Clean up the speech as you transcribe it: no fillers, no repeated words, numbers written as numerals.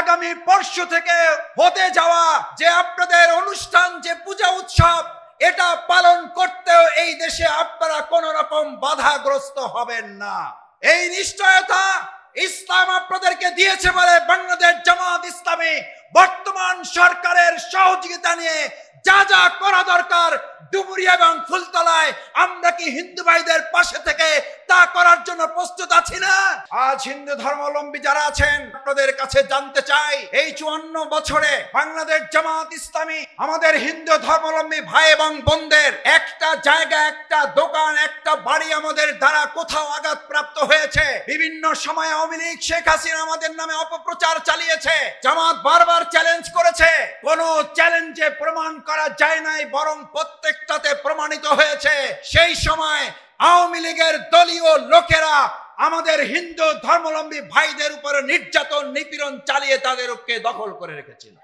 আগামী পরশু থেকে হতে যাওয়া যে আপনাদের অনুষ্ঠান, যে পূজা উৎসব, এটা পালন করতেও এই দেশে আপনারা কোন রকম বাধাগ্রস্ত হবেন না। এই নিশ্চয়তা ইসলাম আপনাদেরকে দিয়েছে বলে বাংলাদেশ জামাত ইসলামী বর্তমান সরকারের সহযোগিতা নিয়ে যা যা করা দরকার ডুমুরিয়া এবং ফুলতলায় আমরা কি হিন্দু ভাইদের পাশে থেকে তা করার জন্য প্রস্তুত আছি না? আজ হিন্দু ধর্মাবলম্বী যারা আছেন আপনাদের কাছে জানতে চাই, এই 54 বছরে বাংলাদেশ জামাত ইসলামী আমাদের হিন্দু ধর্মাবলম্বী ভাই এবং বোনদের একটা জায়গা, একটা দোকান, একটা বাড়ি আমাদের দ্বারা কোথাও আঘাতপ্রাপ্ত হয়েছে? বিভিন্ন সময় আওয়ামী লীগ, শেখ হাসিনা আমাদের নামে অপপ্রচার চালিয়েছে। জামাত বারবার চ্যালেঞ্জ করেছে, কোন চ্যালেঞ্জে প্রমাণ করা যায় নাই, বরং প্রত্যেকটাতে প্রমাণিত হয়েছে সেই সময় আওয়ামী লীগের দলীয় লোকেরা আমাদের হিন্দু ধর্মাবলম্বী ভাইদের উপরে নির্যাতন, নিপীড়ন চালিয়ে তাদেরকে দখল করে রেখেছিল।